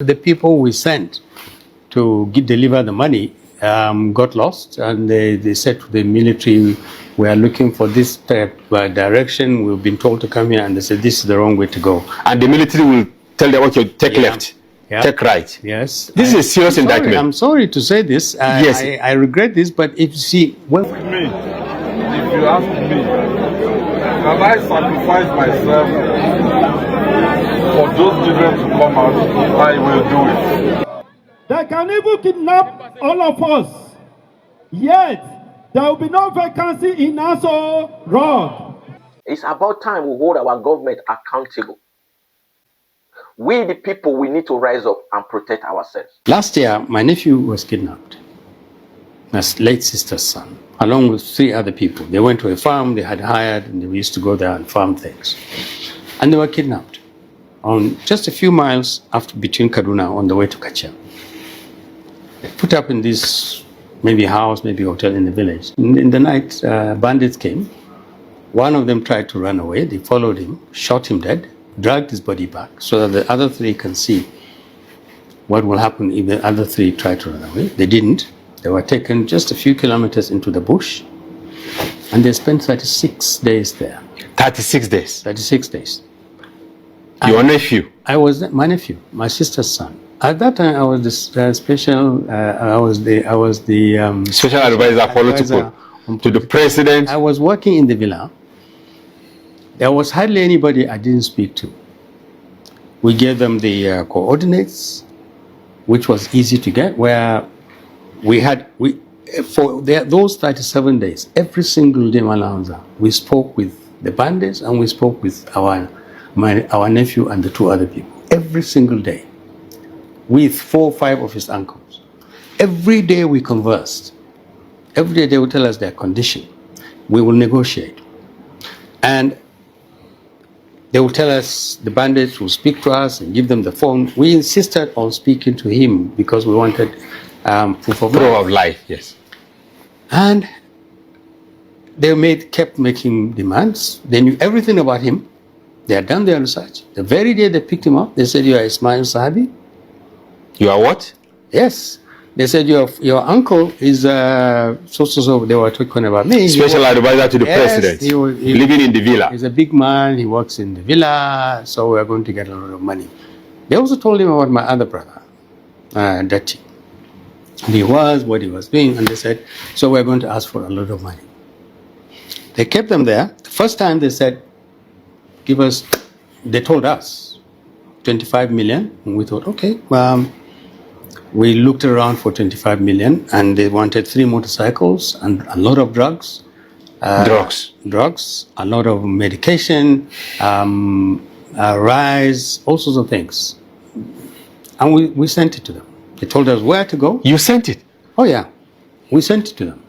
The people we sent to deliver the money got lost, and they said to the military, we are looking for this direction. We've been told to come here, and they said this is the wrong way to go. And the military will tell them, okay, take left, take right. Yes. This is a serious indictment. I'm sorry to say this. Yes. I regret this, but if you see, With me, if you ask me, can I sacrifice myself for those children to come out? I will do it. They can even kidnap all of us. Yet, there will be no vacancy in Aso Rock. It's about time we hold our government accountable. We, the people, we need to rise up and protect ourselves. Last year, my nephew was kidnapped. My late sister's son, along with 3 other people. They went to a farm they had hired, and they used to go there and farm things. And they were kidnapped on just a few miles between Kaduna on the way to Kachia. They put up in this maybe house, maybe hotel in the village. In the night, bandits came. One of them tried to run away. They followed him, shot him dead, dragged his body back so that the other 3 can see what will happen if the other 3 try to run away. They didn't. They were taken just a few kilometers into the bush, and they spent 36 days there. 36 days? 36 days. Your nephew? My nephew, my sister's son. At that time, I was the special. I was the special advisor political to the president. I was working in the villa. There was hardly anybody I didn't speak to. We gave them the coordinates, which was easy to get. Where those 37 days, every single day, Malanza, we spoke with the bandits and we spoke with our nephew and the 2 other people every single day, with 4 or 5 of his uncles. Every day we conversed. Every day they would tell us their condition. We will negotiate. And they would tell us, the bandits will speak to us and give them the phone. We insisted on speaking to him because we wanted proof of life. Yes. And they kept making demands. They knew everything about him. They had done their research. The very day they picked him up, they said, you are Ismail Sahabi. You are what? Yes. They said, your uncle is so. They were talking about me. Special advisor to the president. Living in the villa. He's a big man. He works in the villa. So we are going to get a lot of money. They also told him about my other brother, Dati. And he was what he was doing. And they said, so we're going to ask for a lot of money. They kept them there. The first time they said, they told us 25 million. And we thought, okay, we looked around for 25 million, and they wanted 3 motorcycles and a lot of drugs. Drugs, a lot of medication, rice, all sorts of things. And we sent it to them. They told us where to go. You sent it? Oh yeah, we sent it to them.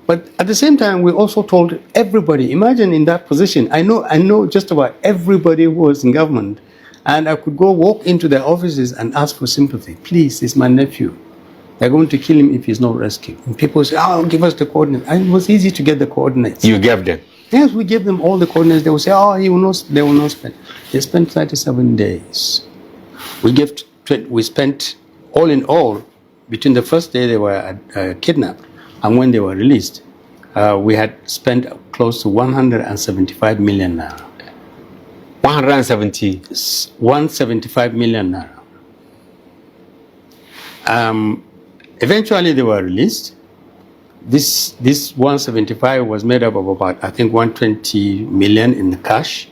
But at the same time, we also told everybody, imagine in that position, I know just about everybody who was in government, and I could go walk into their offices and ask for sympathy. Please, it's my nephew. They're going to kill him if he's not rescued. And people say, oh, give us the coordinates. And it was easy to get the coordinates. You gave them? Yes, we gave them all the coordinates. They will say, oh, they will not spend. They spent 37 days. We spent, all in all, between the first day they were kidnapped and when they were released, we had spent close to 175 million naira. 175 million naira. Eventually they were released. This 175 was made up of about, I think, 120 million in cash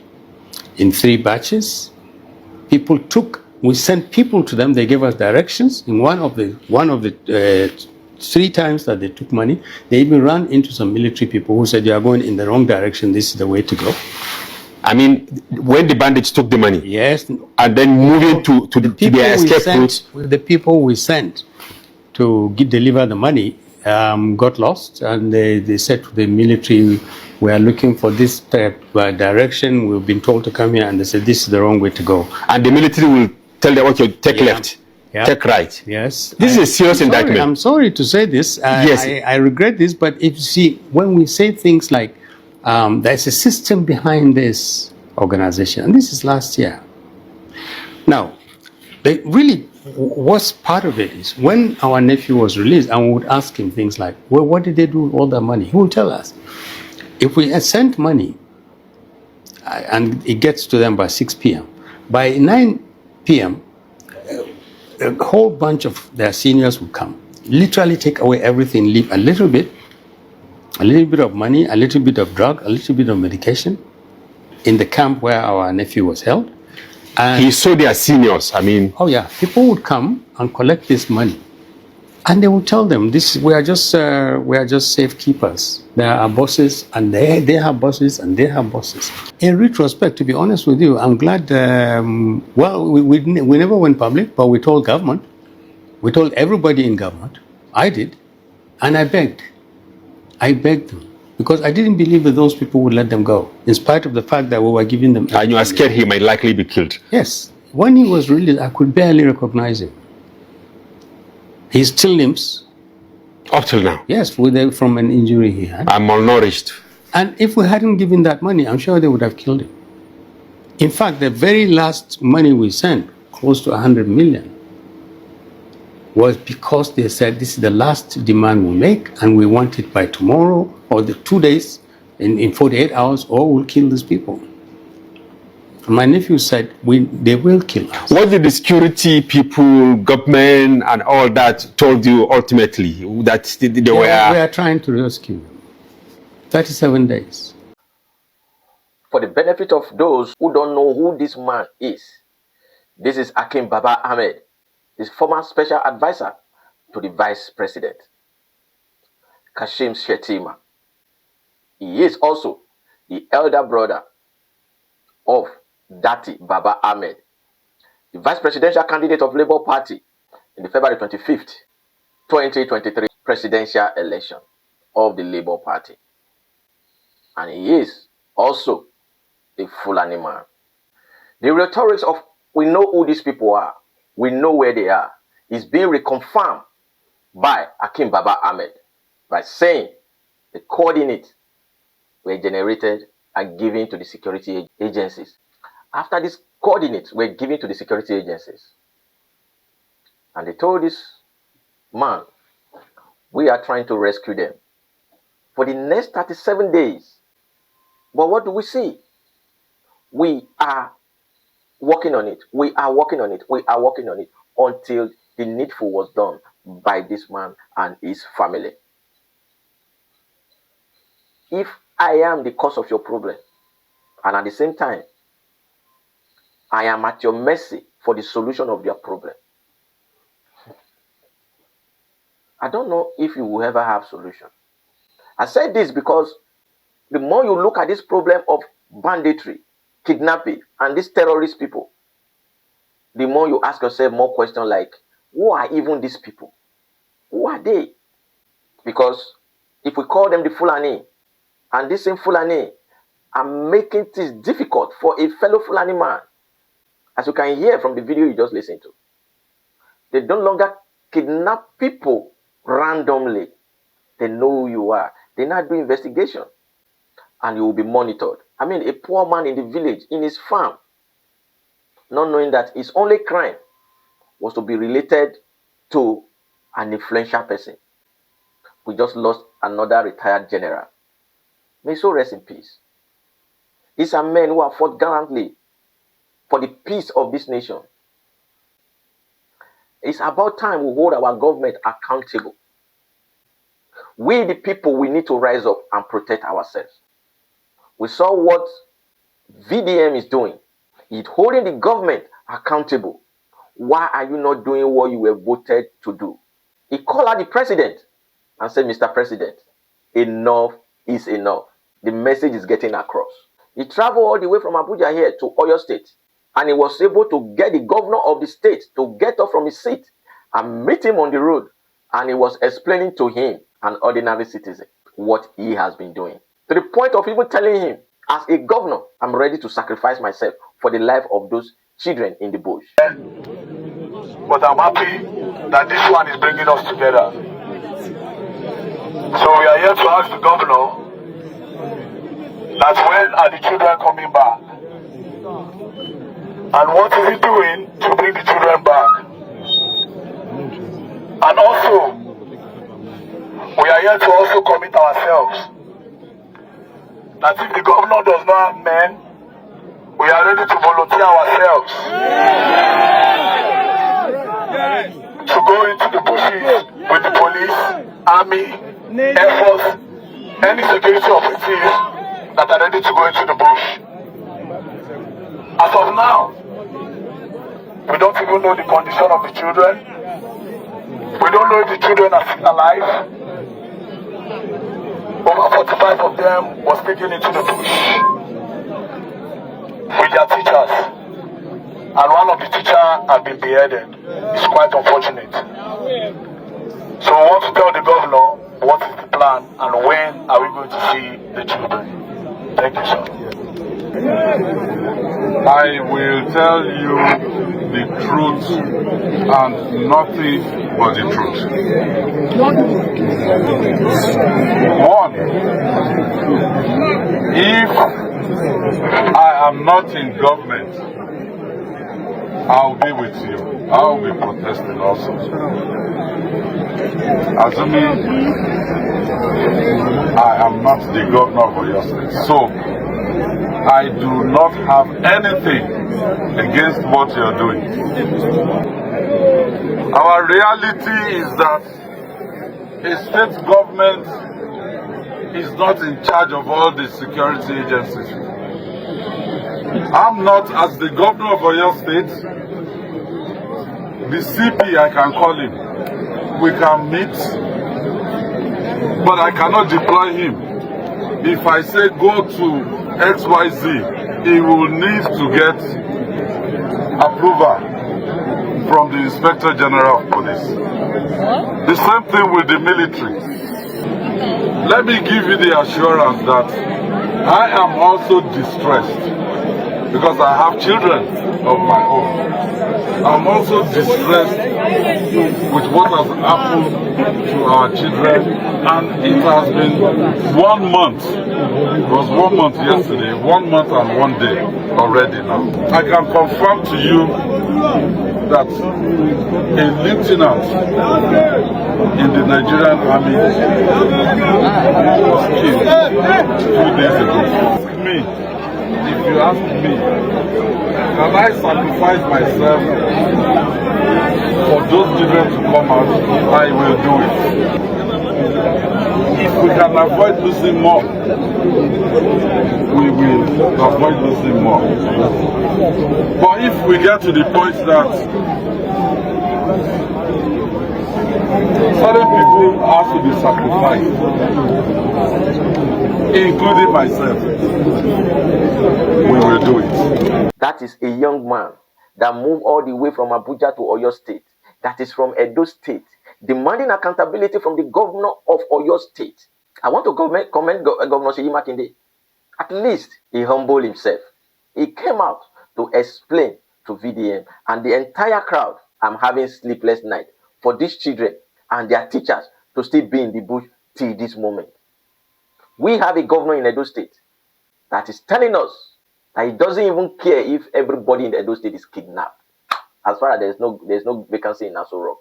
in 3 batches. We sent people to them. They gave us directions. In one of the 3 times that they took money, they even ran into some military people who said, you are going in the wrong direction. This is the way to go. I mean, when the bandits took the money? Yes. And then moving to their escape route? The people we sent to deliver the money got lost, and they said to the military, we are looking for this direction. We've been told to come here, and they said, this is the wrong way to go. And the military will tell them, okay, take left, take right. Yes. This is a serious indictment. I'm sorry to say this. Yes. I regret this, but if you see, when we say things like, there's a system behind this organization, and this is last year. Now, they really what's part of it is when our nephew was released, and we would ask him things like, well, what did they do with all that money? He will tell us. If we had sent money and it gets to them by 6 p.m., by 9 p.m., a whole bunch of their seniors will come, literally take away everything, leave a little bit of money, a little bit of drug, a little bit of medication in the camp where our nephew was held. And He saw their seniors. I mean, oh yeah, people would come and collect this money, and they would tell them, we are just safekeepers. There are bosses, and they have bosses, and they have bosses. In retrospect, to be honest with you, I'm glad. We never went public, but we told government, we told everybody in government. I did, and I begged them. Because I didn't believe that those people would let them go, in spite of the fact that we were giving them. and you are scared he might likely be killed. Yes. When he was released, I could barely recognize him. He still limps. Up till now. Yes, from an injury he had. I'm malnourished. And if we hadn't given that money, I'm sure they would have killed him. In fact, the very last money we sent, close to 100 million, was because they said this is the last demand we'll make, and we want it by tomorrow or the 2 days, in 48 hours, or we'll kill these people. And my nephew said, they will kill us. What did the security people, government, and all that told you ultimately? That they We were... are trying to rescue them. 37 days. For the benefit of those who don't know who this man is, this is Akim Baba Ahmed, his former special advisor to the vice president, Kashim Shettima. He is also the elder brother of Dati Baba Ahmed, the vice presidential candidate of Labour Party in the February 25th, 2023 presidential election of the Labour Party. And he is also a Fulani man. The rhetoric of we know who these people are, we know where they are, is being reconfirmed by Akim Baba Ahmed by saying the coordinates were generated and given to the security agencies. After these coordinates were given to the security agencies, and they told this man, we are trying to rescue them for the next 37 days. But what do we see? We are working on it. We are working on it. We are working on it until the needful was done by this man and his family. If I am the cause of your problem, and at the same time, I am at your mercy for the solution of your problem, I don't know if you will ever have solution. I said this because the more you look at this problem of banditry, kidnapping, and these terrorist people, the more you ask yourself more questions like, who are even these people? Who are they? Because if we call them the Fulani, and this same Fulani are making things difficult for a fellow Fulani man, as you can hear from the video you just listened to, they no longer kidnap people randomly. They know who you are. They now do investigation, and you will be monitored. I mean, a poor man in the village, in his farm, not knowing that his only crime was to be related to an influential person. We just lost another retired general. May so rest in peace. These are men who have fought gallantly for the peace of this nation. It's about time we hold our government accountable. We, the people, we need to rise up and protect ourselves. We saw what VDM is doing. It's holding the government accountable. Why are you not doing what you were voted to do? He called out the president and said, Mr. President, enough is enough. The message is getting across. He traveled all the way from Abuja here to Oyo State, and he was able to get the governor of the state to get up from his seat and meet him on the road. And he was explaining to him, an ordinary citizen, what he has been doing. To the point of even telling him, as a governor, I'm ready to sacrifice myself for the life of those children in the bush. But I'm happy that this one is bringing us together. So we are here to ask the governor that when are the children coming back? And what is he doing to bring the children back? here to also commit ourselves that if the governor does not have men, we are ready to volunteer ourselves to go into the bushes with the police, army, air force, any security operatives that are ready to go into the bush. As of now, we don't even know the condition of the children. We don't know if the children are still alive. Over 45 of them was taken into the bush with their teachers. And one of the teachers had been beheaded. It's quite unfortunate. So we want to tell the governor what is the plan and when are we going to see the children. Thank you, sir. I will tell you the truth and nothing but the truth. One, if I am not in government, I'll be with you. I'll be protesting also. Assuming I am not the governor of Oyo State. So, I do not have anything against what you're doing. Our reality is that a state government is not in charge of all the security agencies. I'm not, as the governor of Oyo State, the CP, I can call him. We can meet, but I cannot deploy him. If I say go to XYZ, he will need to get approval from the Inspector General of Police. The same thing with the military. Let me give you the assurance that I am also distressed because I have children of my own. I'm also distressed with what has happened to our children, and it has been 1 month. It was 1 month yesterday, 1 month and 1 day already now. I can confirm to you that a lieutenant in the Nigerian army was killed 2 days ago. If you ask me, can I sacrifice myself for those children to come out? I will do it. If we can avoid losing more, we will avoid losing more. But if we get to the point that certain people have to be sacrificed, including myself, we will do it. That is a young man that moved all the way from Abuja to Oyo State, that is from Edo State, demanding accountability from the governor of Oyo State. I want to commend Governor Seyi Makinde. At least he humbled himself. He came out to explain to VDM and the entire crowd, I'm having sleepless night for these children and their teachers to still be in the bush till this moment. We have a governor in Edo State that is telling us that he doesn't even care if everybody in Edo State is kidnapped, as far as there's no vacancy in Aso Rock.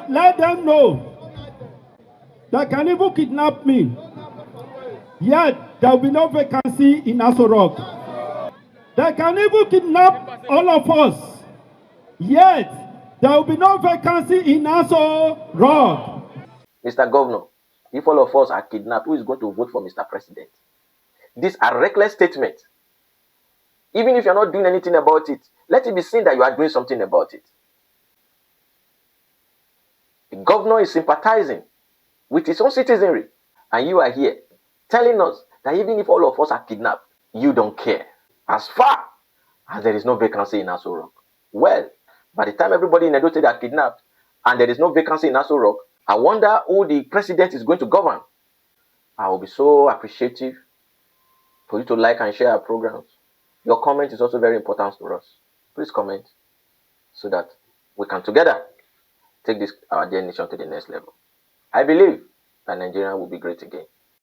Let them know that can even kidnap me, yet there will be no vacancy in Aso Rock. They can even kidnap all of us, yet there will be no vacancy in Aso Rock. Mr. Governor, if all of us are kidnapped, who is going to vote for Mr. President? These are reckless statements. Even if you're not doing anything about it, let it be seen that you are doing something about it. The governor is sympathizing with his own citizenry, and you are here telling us that even if all of us are kidnapped, you don't care, as far as there is no vacancy in Aso Rock. Well, by the time everybody in Edo State are kidnapped and there is no vacancy in Aso Rock, I wonder who the president is going to govern. I will be so appreciative for you to like and share our programs. Your comment is also very important to us. Please comment so that we can together take this our dear nation to the next level. I believe that Nigeria will be great again.